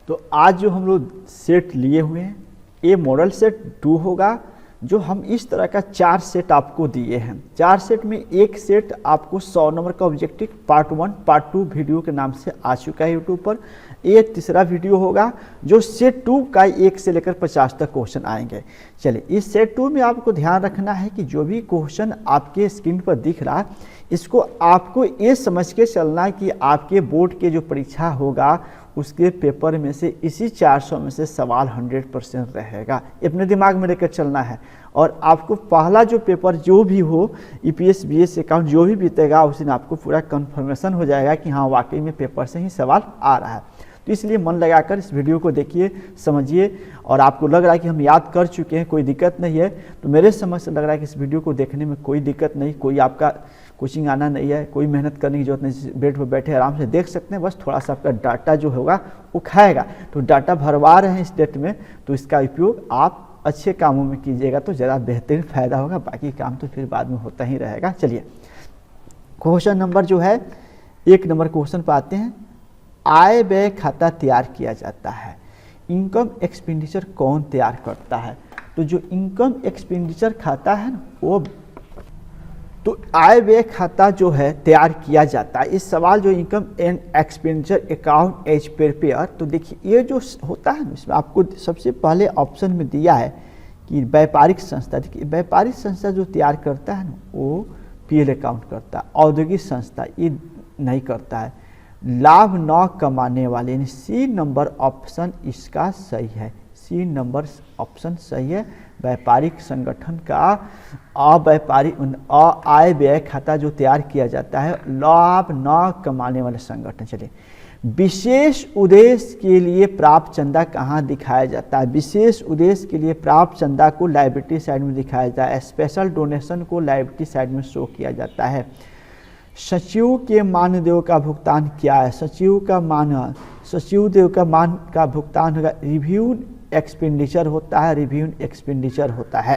तो आज जो हम लोग सेट लिए हुए हैं ये मॉडल सेट 2 होगा, जो हम इस तरह का 4 सेट आपको दिए हैं। 4 सेट में एक सेट आपको 100 नंबर का ऑब्जेक्टिव पार्ट 1 पार्ट 2 वीडियो के नाम से आ चुका है यूट्यूब पर। ये तीसरा वीडियो होगा जो सेट 2 का 1 से लेकर 50 तक क्वेश्चन आएंगे। चलिए, इस सेट 2 में आपको ध्यान रखना है कि जो भी क्वेश्चन आपके स्क्रीन पर दिख रहा है इसको आपको ये समझ के चलना है कि आपके बोर्ड के जो परीक्षा होगा उसके पेपर में से इसी 400 में से सवाल 100% रहेगा। अपने दिमाग में लेकर चलना है। और आपको पहला जो पेपर जो भी हो ईपीएस बीएस अकाउंट जो भी बीतेगा उस दिन आपको पूरा कन्फर्मेशन हो जाएगा कि हाँ वाकई में पेपर से ही सवाल आ रहा है। तो इसलिए मन लगाकर इस वीडियो को देखिए, समझिए। और आपको लग रहा है कि हम याद कर चुके हैं, कोई दिक्कत नहीं है, तो मेरे समझ से लग रहा है कि इस वीडियो को देखने में कोई दिक्कत नहीं, कोई आपका कोचिंग आना नहीं है, कोई मेहनत करने की जरूरत नहीं, बेड पर बैठे आराम से देख सकते हैं। बस थोड़ा सा आपका डाटा जो होगा वो खाएगा। तो डाटा भरवा रहे हैं इस डेट में, तो इसका उपयोग आप अच्छे कामों में कीजिएगा तो ज़्यादा बेहतरीन फायदा होगा। बाकी काम तो फिर बाद में होता ही रहेगा। चलिए, क्वेश्चन नंबर जो है 1 नंबर क्वेश्चन पर आते हैं। आय व्यय खाता तैयार किया जाता है, इनकम एक्सपेंडिचर कौन तैयार करता है? तो जो इनकम एक्सपेंडिचर खाता है ना वो, तो आय व्यय खाता जो है तैयार किया जाता है। इस सवाल जो income and expenditure account as prepare, तो देखिए ये जो होता है ना इसमें आपको सबसे पहले ऑप्शन में दिया है कि व्यापारिक संस्था। देखिए व्यापारिक संस्था जो तैयार करता है ना वो पीएल अकाउंट करता है, औद्योगिक संस्था ये नहीं करता है। लाभ न कमाने वाले यानी सी नंबर ऑप्शन इसका सही है। सी नंबर ऑप्शन सही है। व्यापारिक संगठन का अव्यापारिक आय व्यय खाता जो तैयार किया जाता है लाभ न कमाने वाले संगठन। चलिए, विशेष उद्देश्य के लिए प्राप्त चंदा कहाँ दिखाया जाता है? विशेष उद्देश्य के लिए प्राप्त चंदा को लायबिलिटी साइड में दिखाया जाता है। स्पेशल डोनेशन को लायबिलिटी साइड में शो किया जाता है। सचिव के मानदेय का भुगतान क्या है? सचिव देव का मान का भुगतान होगा रिव्यू एक्सपेंडिचर होता है, रिव्यू एक्सपेंडिचर होता है।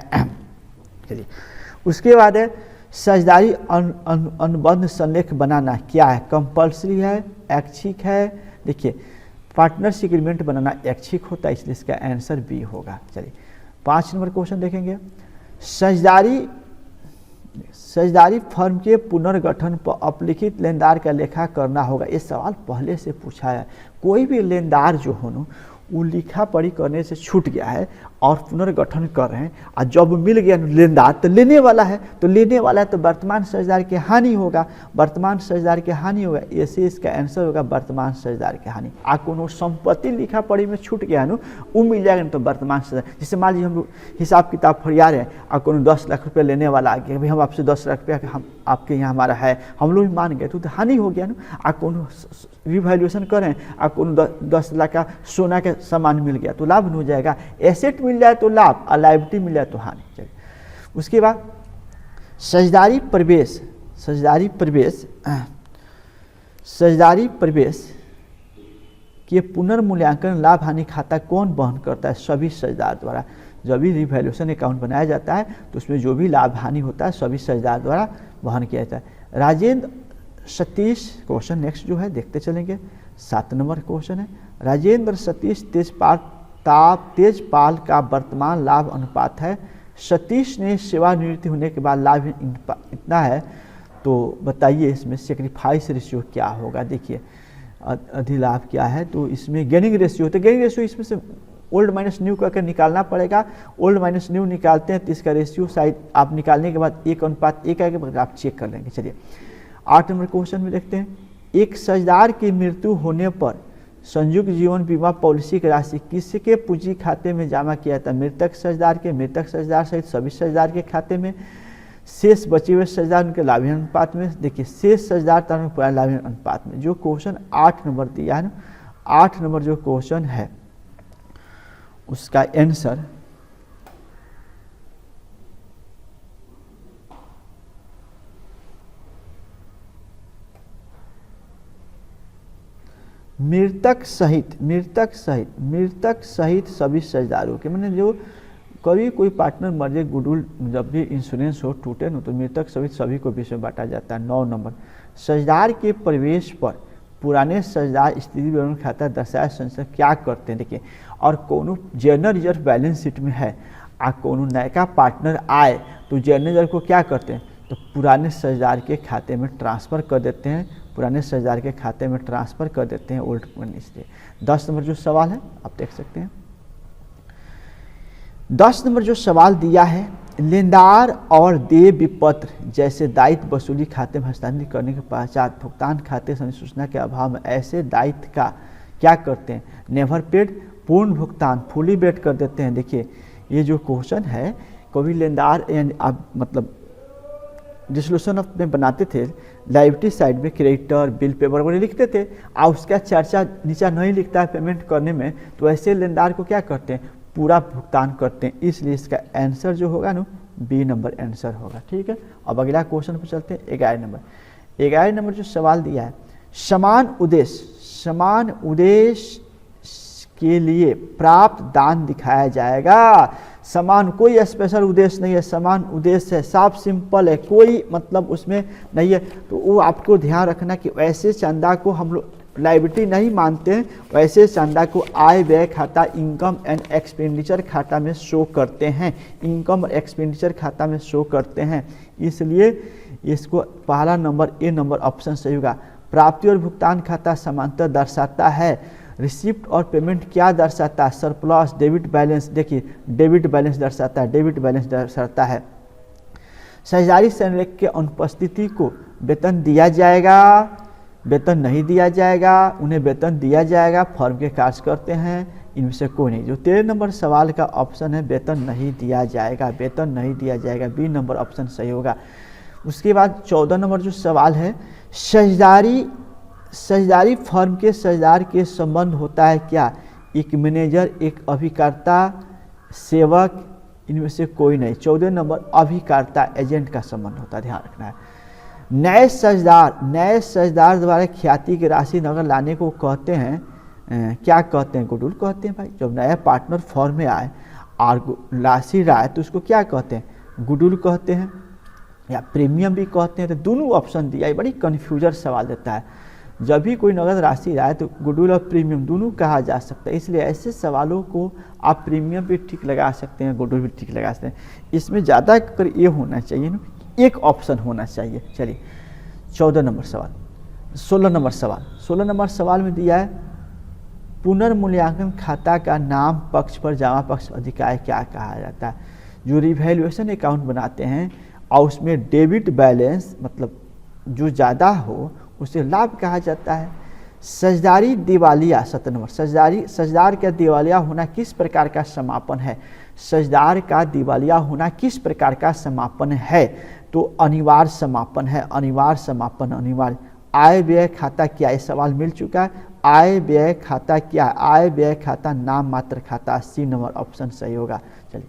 चलिए, उसके बाद है साझेदारी अनुबंध संलेख बनाना क्या है? कंपल्सरी है, ऐच्छिक है? देखिए पार्टनरशिप एग्रीमेंट बनाना ऐच्छिक होता है, इसलिए इसका आंसर बी होगा। चलिए 5 नंबर क्वेश्चन देखेंगे। साझेदारी फर्म के पुनर्गठन पर अपलिखित लेनदार का लेखा करना होगा। ये सवाल पहले से पूछा है। कोई भी लेनदार जो हो ना वो लिखा पढ़ी करने से छूट गया है और पुनर्गठन कर रहे हैं, और जब मिल गया लेनदार तो लेने वाला है, तो वर्तमान साझेदार की हानि होगा। वर्तमान साझेदार की हानि होगा, ऐसे इसका आंसर होगा वर्तमान साझेदार की हानि। आ कोनो संपत्ति लिखा पढ़ी में छूट गया है ना वो मिल जाएगा ना तो वर्तमान साझेदार। जैसे मान लीजिए हम लोग हिसाब किताब फरिया रहे हैं और कोनो 10 लाख रुपये लेने वाला आ गया, भाई हम आपसे 10 लाख रुपया हम आपके यहाँ हमारा है, हम लोग मान गए तो हानि हो गया ना। आ कोनो रिवैल्यूएशन करें और कोनो 10 लाख का सोना का सामान मिल गया तो लाभ हो जाएगा। एसेट मिल जाए तो लाभ और लायबिलिटी मिल जाए तो हानि। चलिए, उसके बाद साझेदारी प्रवेश के पुनर्मूल्यांकन लाभ हानि खाता कौन वहन करता है? सभी साझेदार द्वारा। जब भी रिवैल्यूएशन अकाउंट बनाया जाता है तो उसमें जो भी लाभ हानि होता है सभी साझेदार द्वारा वहन किया जाता है। राजेंद्र सतीश क्वेश्चन नेक्स्ट जो है देखते चलेंगे। 7 नंबर क्वेश्चन है। राजेंद्र सतीश तेजपाल का वर्तमान लाभ अनुपात है। सतीश ने सेवानिवृत्ति होने के बाद लाभ इतना है, तो बताइए इसमें सेक्रीफाइस रेशियो क्या होगा? देखिए अधिलाभ क्या है, तो इसमें गेनिंग रेशियो, तो गेनिंग रेशियो इसमें से ओल्ड माइनस न्यू करके निकालना पड़ेगा। ओल्ड माइनस न्यू निकालते हैं तो इसका रेशियो साइड आप निकालने के बाद 1:1 आएगा, आप चेक कर लेंगे। चलिए 8 नंबर क्वेश्चन में देखते हैं। एक साझेदार की मृत्यु होने पर संयुक्त जीवन बीमा पॉलिसी की राशि किसके पूंजी खाते में जमा किया जाता है? मृतक साझेदार सहित सभी साझेदार के खाते में। शेष बचे हुए साझेदार उनके लाभ अनुपात में। देखिए शेष साझेदार पूरा लाभ अनुपात में। जो क्वेश्चन 8 नंबर दिया है ना, 8 नंबर जो क्वेश्चन है उसका आंसर मृतक सहित सभी साझेदारों के, मैंने जो कभी कोई पार्टनर मर जाए, गुडविल जब भी इंश्योरेंस हो टूटे न तो मृतक सहित सभी को बीच में बांटा जाता है। 9 नंबर साझेदार के प्रवेश पर पुराने साझेदार स्थिति विवरण खाता दर्शाए संचालन क्या करते हैं। देखिए, और कोनो जनरल रिजर्व बैलेंस शीट में है आ कोनो नया पार्टनर आए तो जनरल रिजर्व को क्या करते हैं, तो पुराने साझेदार के खाते में ट्रांसफ़र कर देते हैं, पुराने साझेदार के खाते में ट्रांसफ़र कर देते हैं ओल्ड मनी से। 10 नंबर जो सवाल है आप देख सकते हैं। 10 नंबर जो सवाल दिया है, लेनदार और देय विपत्र जैसे दायित्व वसूली खाते में हस्तांतरित करने के पश्चात भुगतान खाते सूचना के अभाव में ऐसे दायित्व का क्या करते हैं, नेवर पेड, पूर्ण भुगतान फुली पेड कर देते हैं। देखिए, ये जो क्वेश्चन है कभी लेनदार आप मतलब डिसोल्यूशन ऑफ में बनाते थे, लायबिलिटी साइड में क्रेडिटर बिल पेपर वगैरह लिखते थे और उसका चर्चा नीचा नहीं लिखता है पेमेंट करने में, तो ऐसे लेनदार को क्या करते हैं, पूरा भुगतान करते हैं। इसलिए इसका आंसर जो होगा ना बी नंबर आंसर होगा। ठीक है, अब अगला क्वेश्चन पर चलते हैं। 11 नंबर जो सवाल दिया है, समान उद्देश्य के लिए प्राप्त दान दिखाया जाएगा। समान कोई स्पेशल उद्देश्य नहीं है, समान उद्देश्य है, साफ सिंपल है, कोई मतलब उसमें नहीं है। तो वो आपको ध्यान रखना कि वैसे चंदा को हम लोग लायबिलिटी नहीं मानते हैं, वैसे चंदा को आय व्यय खाता इनकम एंड एक्सपेंडिचर खाता में शो करते हैं, इनकम और एक्सपेंडिचर खाता में शो करते हैं। इसलिए इसको पहला नंबर ए नंबर ऑप्शन सही होगा। प्राप्ति और भुगतान खाता समांतर दर्शाता है। रिसिप्ट और पेमेंट क्या दर्शाता है, सरप्लस, डेबिट बैलेंस। देखिए, डेबिट बैलेंस दर्शाता है, डेबिट बैलेंस दर्शाता है। साझेदारी संरेख के अनुपस्थिति को वेतन दिया जाएगा, वेतन नहीं दिया जाएगा, उन्हें वेतन दिया जाएगा, फर्म के कार्य करते हैं, इनमें से कोई नहीं। जो 13 नंबर सवाल का ऑप्शन है वेतन नहीं दिया जाएगा, वेतन नहीं दिया जाएगा, बी नंबर ऑप्शन सही होगा। उसके बाद 14 नंबर जो सवाल है, साझेदारी फर्म के साझेदार के संबंध होता है क्या, एक मैनेजर, एक अभिकर्ता, सेवक, इनमें से कोई नहीं। 14 नंबर अभिकर्ता एजेंट का संबंध होता है, ध्यान रखना है। नए साझेदार द्वारा ख्याति की राशि नगद लाने को कहते हैं क्या कहते हैं, गुडविल कहते हैं। भाई जब नया पार्टनर फर्म में आए और राशि आए तो उसको क्या कहते हैं, गुडविल कहते हैं या प्रीमियम भी कहते हैं। तो दोनों ऑप्शन दिया, बड़ी कन्फ्यूजन सवाल देता है। जब भी कोई नगद राशि आए तो गुडविल और प्रीमियम दोनों कहा जा सकता है, इसलिए ऐसे सवालों को आप प्रीमियम भी ठीक लगा सकते हैं, गुडविल भी ठीक लगा सकते हैं। इसमें ज़्यादा कर ये होना चाहिए ना, एक ऑप्शन होना चाहिए। चलिए 14 नंबर सवाल। 16 नंबर सवाल में दिया है, पुनर्मूल्यांकन खाता का नाम पक्ष पर जमा पक्ष अधिकार क्या कहा जाता है। जो रिवैल्यूएशन अकाउंट बनाते हैं और उसमें डेबिट बैलेंस मतलब जो ज़्यादा हो उसे लाभ कहा जाता है। साझेदारी दिवालिया, 17 नंबर, साझेदार का दिवालिया होना किस प्रकार का समापन है। साझेदार का दिवालिया होना किस प्रकार का समापन है, तो अनिवार्य समापन है, अनिवार्य। आय व्यय खाता क्या, ये सवाल मिल चुका है। आय व्यय खाता क्या, आय व्यय खाता नाम मात्र खाता, सी नंबर ऑप्शन सही होगा। चलिए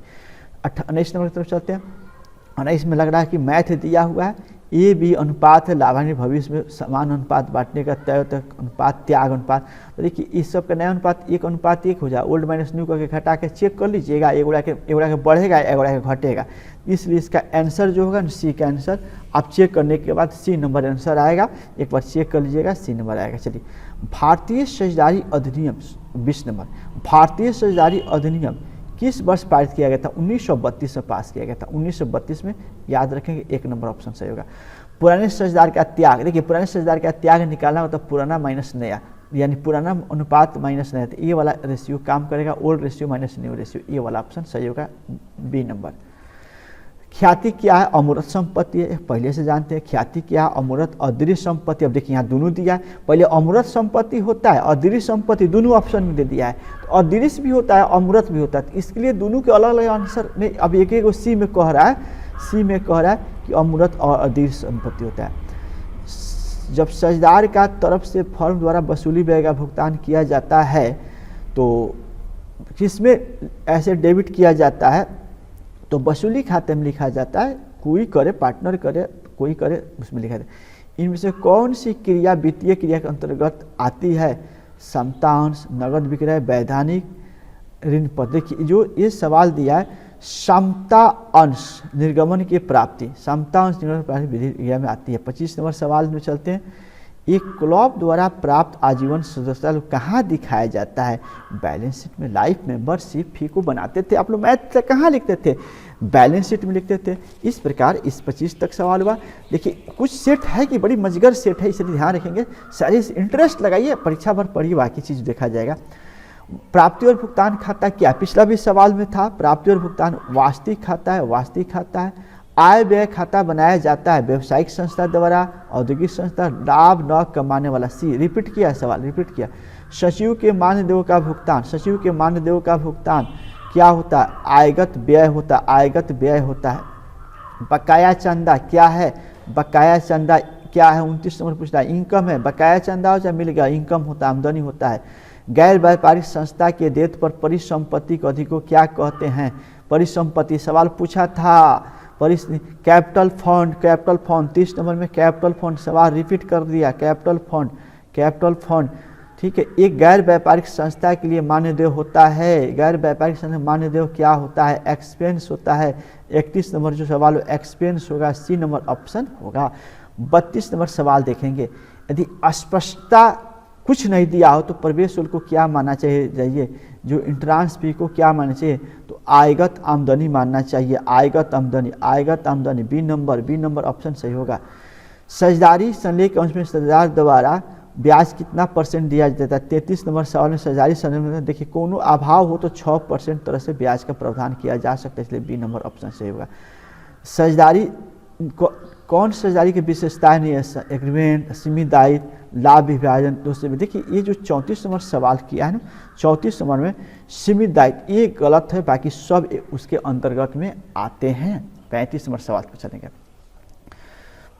19 नंबर की तरफ चलते हैं। 19 में लग रहा है कि मैथ दिया हुआ है, ए बी अनुपात है, लाभान्वित भविष्य में समान अनुपात बांटने का, तय तक अनुपात, त्याग अनुपात। तो देखिए इस सब का नया अनुपात 1:1 हो जाए, ओल्ड माइनस न्यू करके घटा के चेक कर लीजिएगा, एगोड़ा के बढ़ेगा, एगोड़ा के घटेगा। इसलिए इसका आंसर जो होगा सी का आंसर आप चेक करने के बाद सी नंबर आंसर आएगा, एक बार चेक कर लीजिएगा, सी नंबर आएगा। चलिए भारतीय साझेदारी अधिनियम 20 नंबर, भारतीय साझेदारी अधिनियम किस वर्ष पारित किया गया था, 1932 में पास किया गया था। 1932 में, याद रखेंगे, एक नंबर ऑप्शन सही होगा। पुराने साझेदार का त्याग, देखिए पुराने साझेदार का त्याग निकालना मतलब पुराना माइनस नया, यानी पुराना अनुपात माइनस नया, तो ये वाला रेशियो काम करेगा, old ratio minus new ratio, ये वाला ऑप्शन सही होगा, बी नंबर। ख्याति क्या है, अमूर्त संपत्ति है, पहले से जानते हैं। ख्याति क्या है, अमूर्त अदृश्य संपत्ति। अब देखिए यहाँ दोनों दिया है, पहले अमूर्त संपत्ति होता है, अदृश्य संपत्ति, दोनों ऑप्शन में दे दिया है। तो अदृश्य भी होता है, अमूर्त भी होता है, तो इसके लिए दोनों के अलग अलग आंसर नहीं। अब एक सी में कह रहा है, कि अमूर्त और अदृश्य संपत्ति होता है। जब साझेदार का तरफ से फर्म द्वारा वसूली व्यय का भुगतान किया जाता है तो किसमें ऐसे डेबिट किया जाता है, तो वसूली खाते में लिखा जाता है, कोई करे, पार्टनर करे, कोई करे, उसमें लिखा जाता है। इनमें से कौन सी क्रिया वित्तीय क्रिया के अंतर्गत आती है, समतांश, नगद विक्रय, वैधानिक ऋण पत्र। देखिए जो ये सवाल दिया है, समता अंश निर्गमन की प्राप्ति, समता अंश निर्गमन प्राप्ति विधि क्रिया में आती है। 25 नंबर सवाल में चलते हैं। एक क्लब द्वारा प्राप्त आजीवन सदस्यता कहाँ दिखाया जाता है? बैलेंस शीट में। लाइफ मेंबरशिप फी को बनाते थे आप लोग, मैथ से कहाँ लिखते थे? बैलेंस शीट में लिखते थे। इस प्रकार इस 25 तक सवाल हुआ। देखिए कुछ सेट है कि बड़ी मजगर सेट है, इसलिए ध्यान रखेंगे। सारी इंटरेस्ट लगाइए, परीक्षा भर पढ़िए, बाकी चीज़ देखा जाएगा। प्राप्ति और भुगतान खाता क्या? पिछला भी सवाल में था। प्राप्ति और भुगतान वास्तविक खाता है, वास्तविक खाता है। आय व्यय खाता बनाया जाता है व्यवसायिक संस्था द्वारा, औद्योगिक संस्था, लाभ न कमाने वाला। सी रिपीट किया सवाल, रिपीट किया। सचिव के मानदेय का भुगतान, सचिव के मानदेय का भुगतान क्या होता है? आयगत व्यय होता है, आयगत व्यय होता है। बकाया चंदा क्या है? बकाया चंदा क्या है? 29 नंबर पूछता है। इनकम है, बकाया चंदा हो चाहे मिल गया, इनकम होता है, आमदनी होता है। गैर व्यापारिक संस्था के डेथ पर परिसंपत्ति को अधिक को क्या कहते हैं? परिसंपत्ति सवाल पूछा था। Capital fund, capital fund 30 number में कैपिटल फंड सवाल रिपीट कर दिया। कैपिटल फंड, कैपिटल फंड, ठीक है। एक गैर व्यापारिक संस्था के लिए मानदेय होता है, गैर व्यापारिक संस्था मानदेय क्या होता है? एक्सपेंस होता है। 31 नंबर जो सवाल हो एक्सपेंस होगा, सी नंबर ऑप्शन होगा। 32 नंबर सवाल देखेंगे। यदि अस्पष्टता कुछ नहीं दिया हो तो प्रवेश शुल्क को क्या मानना चाहिए? जो इंट्रांस फी को क्या मानना चाहिए? तो आयगत आमदनी मानना चाहिए। आयगत आमदनी, आयगत आमदनी, बी नंबर ऑप्शन सही होगा। साझेदारी संलेख अंश में साझेदार द्वारा ब्याज कितना परसेंट दिया जाता है? 33 नंबर सवाल में साझेदारी संलेख में देखिए कोनो अभाव हो तो 6% तरह से ब्याज का प्रावधान किया जा सकता है, इसलिए बी नंबर ऑप्शन सही होगा। साझेदारी कौन साझेदारी की विशेषताएं नहीं है? एग्रीमेंट, सीमित दायित्व, लाभ विभाजन। दूसरे में देखिए ये जो 34 नंबर सवाल किया है ना, 34 नंबर में सीमित दायित्व ये गलत है, बाकी सब उसके अंतर्गत में आते हैं। 35 नंबर सवाल पर चलेंगे।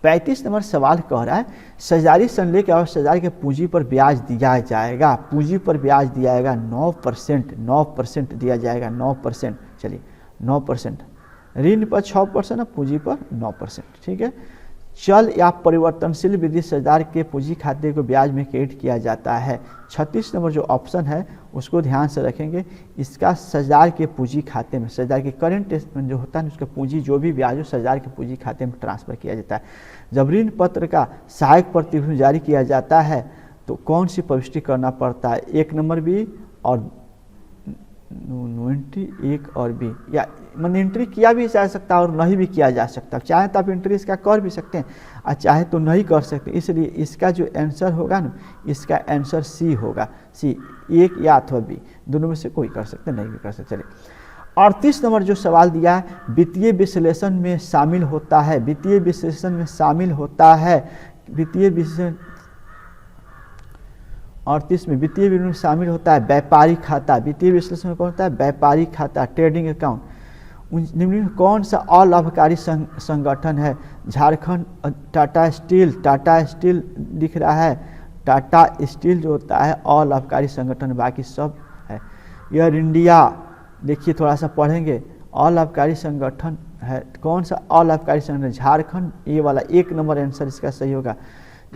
35 नंबर सवाल कह रहा है साझेदारी संलेख और साझेदारी के पूंजी पर ब्याज दिया जाएगा। पूंजी पर ब्याज दिया जाएगा 9% दिया जाएगा, 9%। चलिए 9%, ऋण पर 6% और पूंजी पर 9%, ठीक है। चल या परिवर्तनशील विधि साझेदार के पूंजी खाते को ब्याज में क्रेडिट किया जाता है। 36 नंबर जो ऑप्शन है उसको ध्यान से रखेंगे। इसका साझेदार के पूंजी खाते में, साझेदार के करंट जो होता है उसका पूंजी जो भी ब्याज हो साझेदार के पूंजी खाते में ट्रांसफर किया जाता है। जब ऋण पत्र का सहायक प्रतिभूति जारी किया जाता है तो कौन सी प्रविष्टि करना पड़ता है? 1 नंबर बी और 1 और बी, या मन एंट्री किया भी जा सकता है और नहीं भी किया जा सकता। चाहे तो आप एंट्री इसका कर भी सकते हैं और चाहे तो नहीं कर सकते। इसलिए इसका जो आंसर होगा ना, इसका आंसर सी होगा। सी 1 या अथवा बी, दोनों में से कोई कर सकते, नहीं भी कर सकते। चलिए 38 नंबर जो सवाल दिया है वित्तीय विश्लेषण में शामिल होता है। वित्तीय विश्लेषण में शामिल होता है, वित्तीय विश्लेषण 38 में वित्तीय विवरण में शामिल होता है व्यापारिक खाता। वित्तीय विश्लेषण में कौन होता है? व्यापारिक खाता, ट्रेडिंग अकाउंट। निम्न कौन सा अलाभकारी संगठन है? झारखंड टाटा स्टील दिख रहा है। टाटा स्टील जो होता है अलाभकारी संगठन, बाकी सब है। एयर इंडिया देखिए थोड़ा सा पढ़ेंगे, अलाभकारी संगठन है। कौन सा अलाभकारी संगठन? झारखंड, ये वाला 1 नंबर आंसर इसका सही होगा।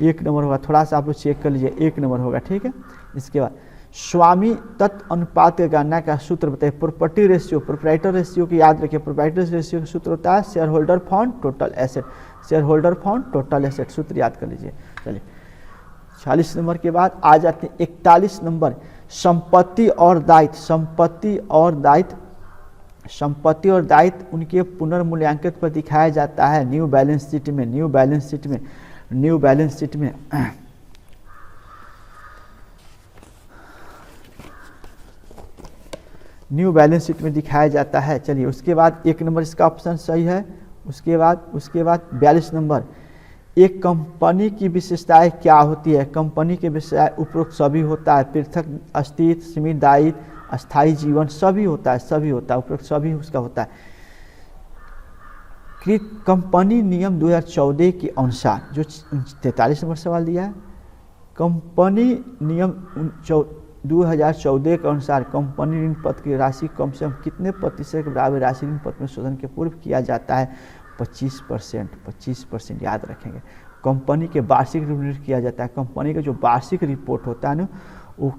1 नंबर होगा, थोड़ा सा आप लोग चेक कर लीजिए, 1 नंबर होगा, ठीक है। इसके बाद स्वामी तत्व अनुपात की गणना का सूत्र बताइए। प्रॉपर्टी रेशियो, प्रोप्राइटर रेशियो की याद रखिए। प्रोप्राइटर रेशियो का सूत्र होता है share holder fund total asset, share holder fund total asset, सूत्र याद कर लीजिए। चलिए 40 नंबर के बाद आ जाते हैं 41 नंबर संपत्ति और दायित्व। संपत्ति और दायित्व, संपत्ति और दायित्व उनके पुनर्मूल्यांकित पर दिखाया जाता है न्यू बैलेंस शीट में। न्यू बैलेंस शीट में, न्यू बैलेंस शीट में न्यू बैलेंस शीट में दिखाया जाता है। चलिए उसके बाद 1 नंबर इसका ऑप्शन सही है। उसके बाद 42 नंबर एक कंपनी की विशेषताएं क्या होती है? कंपनी की विशेषताएं उपरोक्त सभी होता है, पृथक अस्तित्व, सीमित दायित्व, अस्थायी जीवन, सभी होता है, सभी होता है, उपरोक्त सभी उसका होता है। कंपनी नियम 2014 के अनुसार, जो 43 नंबर सवाल दिया है, कंपनी नियम 2014 के अनुसार कंपनी ऋण पत्र की राशि कम से कम कितने प्रतिशत के बराबर राशि ऋण पत्र में शोधन के पूर्व किया जाता है? 25%। याद रखेंगे। कंपनी के वार्षिक रिपोर्ट किया जाता है। कंपनी का जो वार्षिक रिपोर्ट होता है ना, वो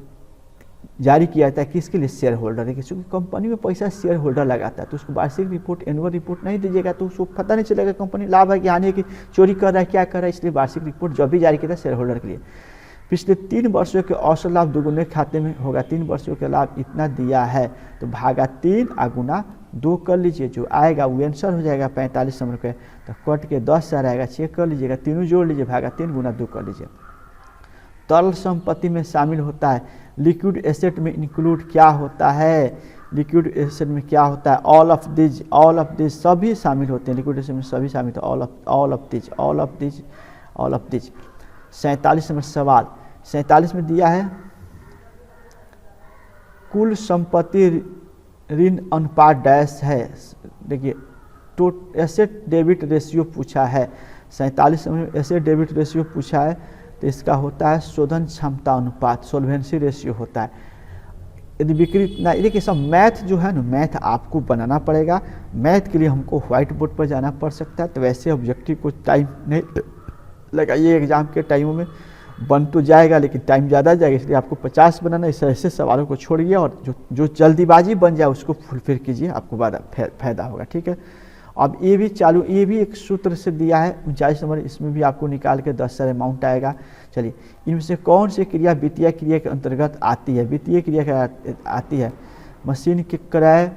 जारी किया जाता है किसके लिए, शेयर होल्डर है, क्योंकि कंपनी में पैसा शेयर होल्डर लगाता है, तो उसको वार्षिक रिपोर्ट एनुअल रिपोर्ट नहीं दीजिएगा तो उसको पता नहीं चलेगा कंपनी लाभ है कि हानि है, कि चोरी कर रहा है, क्या कर रहा है। इसलिए वार्षिक रिपोर्ट जब भी जारी किया था शेयर होल्डर के लिए। पिछले 3 वर्षों के औसत लाभ दोगुने खाते में होगा, 3 वर्षों के लाभ इतना दिया है तो भागा 3 गुना 2 कर लीजिए, जो आएगा वो आंसर हो जाएगा 45 नंबर पे। तो कट के 10,000 आएगा, चेक कर लीजिएगा, तीनों जोड़ लीजिए, भागा 3 गुना 2 कर लीजिए। तरल संपत्ति में शामिल होता है, लिक्विड एसेट में इंक्लूड क्या होता है, लिक्विड एसेट में क्या होता है, ऑल ऑफ दिज सभी शामिल होते हैं, लिक्विड एसेट में सभी शामिल होते हैं, ऑल ऑफ दिज। 47 नंबर सवाल, 47 में दिया है कुल संपत्ति ऋण अनुपात डैश है। देखिए एसेट डेबिट रेशियो पूछा है, 47 में एसेट डेबिट रेशियो पूछा है तो इसका होता है शोधन क्षमता अनुपात, सोल्वेंसी रेशियो होता है। यदि बिक्री ना, देखिए सब मैथ जो है ना, मैथ आपको बनाना पड़ेगा, मैथ के लिए हमको व्हाइट बोर्ड पर जाना पड़ सकता है। तो वैसे ऑब्जेक्टिव को टाइम नहीं लगाइए, एग्जाम के टाइमों में बन तो जाएगा लेकिन टाइम ज़्यादा जाएगा, इसलिए आपको 50 बनाना। इस ऐसे सवालों को छोड़िए और जो जल्दीबाजी बन जाए उसको फुलफिल कीजिए, आपको फायदा होगा, ठीक है। अब ये भी चालू, ये भी एक सूत्र से दिया है 39 नंबर, इसमें भी आपको निकाल के 10,000 अमाउंट आएगा। चलिए इनमें से कौन सी क्रिया वित्तीय क्रिया के अंतर्गत आती है, वित्तीय क्रिया के आती है, मशीन के क्रय,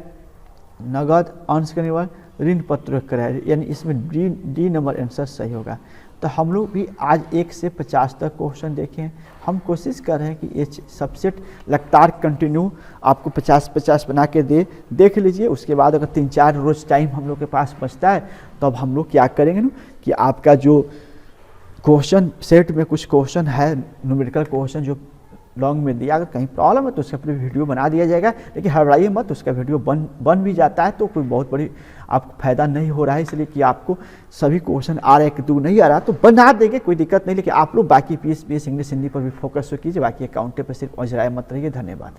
नगद, अंश का निर्वहन, ऋण पत्र क्रय, यानी इसमें डी नंबर आंसर सही होगा। तो हम लोग भी आज 1 से 50 तक क्वेश्चन देखें, हम कोशिश कर रहे हैं कि ये सबसेट लगातार कंटिन्यू आपको 50-50 बना के देख लीजिए। उसके बाद अगर 3-4 रोज टाइम हम लोग के पास बचता है तो अब हम लोग क्या करेंगे ना कि आपका जो क्वेश्चन सेट में कुछ क्वेश्चन है न्यूमेरिकल क्वेश्चन जो लॉन्ग में दिया, अगर कहीं प्रॉब्लम है तो उसका पूरी वीडियो बना दिया जाएगा, लेकिन हड़बड़ाइए मत, उसका वीडियो बन भी जाता है तो कोई बहुत बड़ी आपको फायदा नहीं हो रहा है, इसलिए कि आपको सभी क्वेश्चन आ रहे हैं कि तू नहीं आ रहा तो बना देंगे, कोई दिक्कत नहीं। लेकिन आप लोग बाकी पीएस इंग्लिश हिंदी पर भी फोकस कीजिए, बाकी अकाउंटे पर सिर्फ अजराए मत रहिए। धन्यवाद।